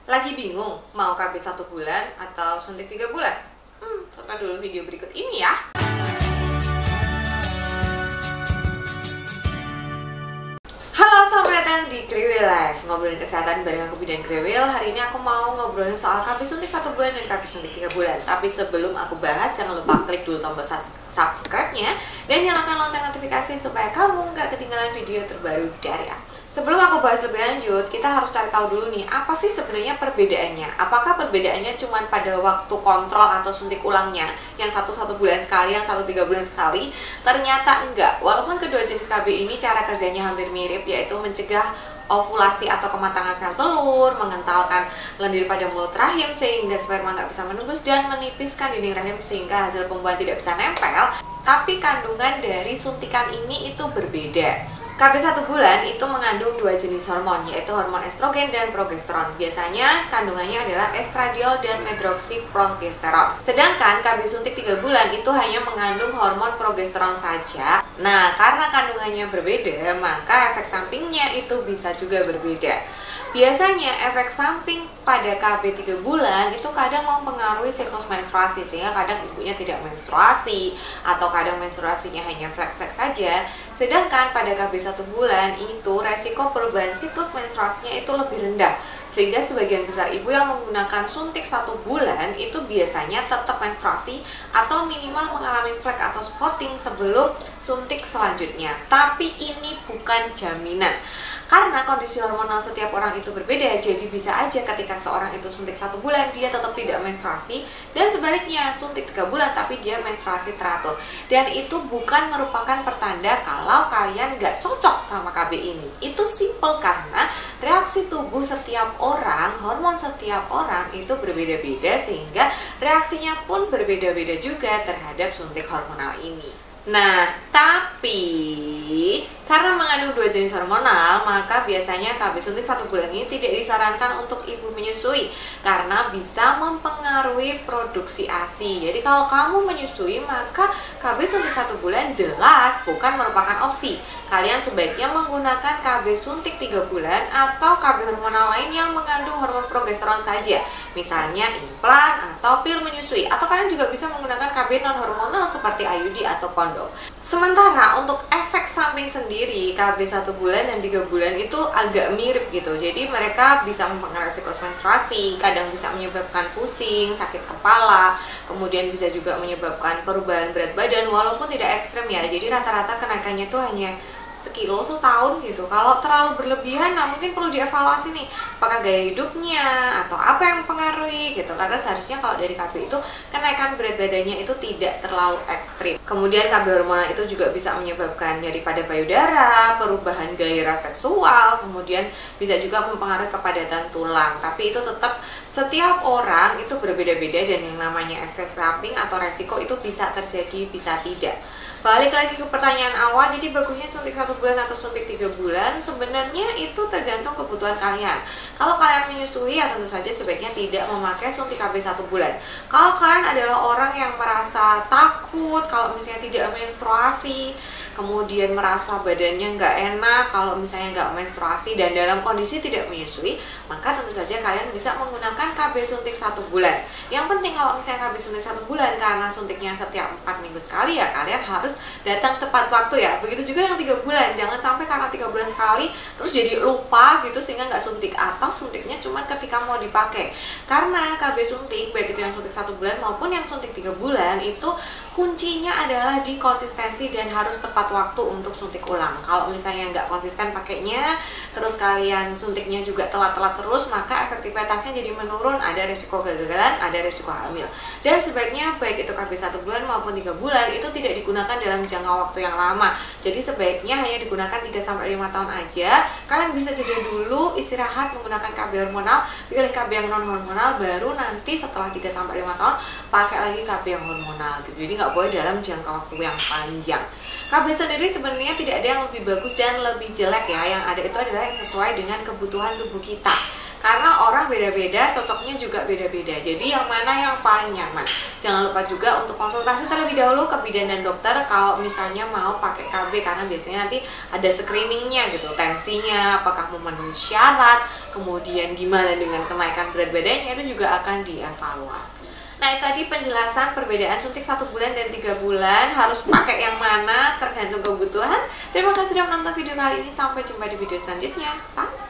Lagi bingung mau KB 1 bulan atau suntik 3 bulan? Tonton dulu video berikut ini ya. Halo, selamat datang di Kriwil Live, ngobrolin kesehatan bareng aku Bidan Kriwil. Hari ini aku mau ngobrolin soal KB suntik 1 bulan dan KB suntik 3 bulan. Tapi sebelum aku bahas, jangan lupa klik dulu tombol subscribe-nya dan nyalakan lonceng notifikasi supaya kamu nggak ketinggalan video terbaru dari aku. Sebelum aku bahas lebih lanjut, kita harus cari tahu dulu nih, apa sih sebenarnya perbedaannya? Apakah perbedaannya cuma pada waktu kontrol atau suntik ulangnya? Yang satu bulan sekali, yang satu 3 bulan sekali? Ternyata enggak. Walaupun kedua jenis KB ini cara kerjanya hampir mirip, yaitu mencegah ovulasi atau kematangan sel telur, mengentalkan lendir pada mulut rahim sehingga sperma nggak bisa menembus, dan menipiskan dinding rahim sehingga hasil pembuahan tidak bisa nempel. Tapi kandungan dari suntikan ini itu berbeda. KB 1 bulan itu mengandung 2 jenis hormon, yaitu hormon estrogen dan progesteron. Biasanya kandungannya adalah estradiol dan medroksiprogesteron. Sedangkan KB suntik 3 bulan itu hanya mengandung hormon progesteron saja. Nah, karena kandungannya berbeda, maka efek sampingnya itu bisa juga berbeda. Biasanya efek samping pada KB 3 bulan itu kadang mempengaruhi siklus menstruasi, sehingga kadang ibunya tidak menstruasi atau kadang menstruasinya hanya flek-flek saja. Sedangkan pada KB 1 bulan itu resiko perubahan siklus menstruasinya itu lebih rendah, sehingga sebagian besar ibu yang menggunakan suntik 1 bulan itu biasanya tetap menstruasi atau minimal mengalami flek atau spotting sebelum suntik selanjutnya. Tapi ini bukan jaminan, karena kondisi hormonal setiap orang itu berbeda. Jadi bisa aja ketika seorang itu suntik 1 bulan dia tetap tidak menstruasi, dan sebaliknya suntik 3 bulan tapi dia menstruasi teratur. Dan itu bukan merupakan pertanda kalau kalian nggak cocok sama KB ini. Itu simple karena reaksi tubuh setiap orang, hormon setiap orang itu berbeda-beda, sehingga reaksinya pun berbeda-beda juga terhadap suntik hormonal ini. Nah, tapi karena mengandung 2 jenis hormonal, maka biasanya KB suntik 1 bulan ini tidak disarankan untuk ibu menyusui karena bisa mempengaruhi produksi ASI. Jadi kalau kamu menyusui, maka KB suntik 1 bulan jelas bukan merupakan opsi. Kalian sebaiknya menggunakan KB suntik 3 bulan atau KB hormonal lain yang mengandung hormon progesteron saja, misalnya implan atau pil menyusui, atau kalian juga bisa menggunakan KB non hormonal seperti IUD atau kondom. Sementara untuk efek samping sendiri, KB 1 bulan dan 3 bulan itu agak mirip gitu. Jadi mereka bisa mempengaruhi siklus menstruasi, kadang bisa menyebabkan pusing, sakit kepala, kemudian bisa juga menyebabkan perubahan berat badan walaupun tidak ekstrem ya. Jadi rata-rata kenaikannya tuh hanya sekilo setahun gitu. Kalau terlalu berlebihan, nah mungkin perlu dievaluasi nih, apakah gaya hidupnya atau apa yang mempengaruhi gitu. Karena seharusnya kalau dari KB itu kenaikan berat badannya itu tidak terlalu ekstrim. Kemudian KB hormonal itu juga bisa menyebabkan nyeri pada payudara, perubahan gairah seksual, kemudian bisa juga mempengaruhi kepadatan tulang. Tapi itu tetap setiap orang itu berbeda-beda, dan yang namanya efek samping atau resiko itu bisa terjadi, bisa tidak. Balik lagi ke pertanyaan awal, jadi bagusnya suntik 1 bulan atau suntik 3 bulan? Sebenarnya itu tergantung kebutuhan kalian. Kalau kalian menyusui, ya tentu saja sebaiknya tidak memakai suntik KB 1 bulan. Kalau kalian adalah orang yang merasa takut kalau misalnya tidak menstruasi, kemudian merasa badannya nggak enak kalau misalnya nggak menstruasi dan dalam kondisi tidak menyusui, maka tentu saja kalian bisa menggunakan KB suntik 1 bulan. Yang penting kalau misalnya KB suntik 1 bulan, karena suntiknya setiap 4 minggu sekali, ya kalian harus datang tepat waktu ya. Begitu juga yang 3 bulan, jangan sampai karena 3 bulan sekali terus jadi lupa gitu sehingga nggak suntik, atau suntiknya cuma ketika mau dipakai. Karena KB suntik, baik itu yang suntik 1 bulan maupun yang suntik 3 bulan, itu kuncinya adalah di konsistensi dan harus tepat waktu untuk suntik ulang. Kalau misalnya nggak konsisten pakainya, terus kalian suntiknya juga telat-telat terus, maka efektivitasnya jadi menurun, ada resiko kegagalan, ada resiko hamil. Dan sebaiknya baik itu KB 1 bulan maupun 3 bulan itu tidak digunakan dalam jangka waktu yang lama. Jadi sebaiknya hanya digunakan 3-5 tahun aja. Kalian bisa jeda dulu, istirahat, menggunakan KB hormonal, pilih KB yang non hormonal, baru nanti setelah 3-5 tahun pakai lagi KB yang hormonal gitu. Jadi nggak boleh dalam jangka waktu yang panjang. KB sendiri sebenarnya tidak ada yang lebih bagus dan lebih jelek ya. Yang ada itu adalah yang sesuai dengan kebutuhan tubuh kita. karena orang beda-beda, cocoknya juga beda-beda. Jadi yang mana yang paling nyaman. Jangan lupa juga untuk konsultasi terlebih dahulu ke bidan dan dokter kalau misalnya mau pakai KB, karena biasanya nanti ada screeningnya gitu, tensinya, apakah memenuhi syarat, kemudian gimana dengan kenaikan berat badannya, itu juga akan dievaluasi. Nah, itu tadi penjelasan perbedaan suntik 1 bulan dan 3 bulan, harus pakai yang mana tergantung kebutuhan. Terima kasih sudah menonton video kali ini, sampai jumpa di video selanjutnya. Bye.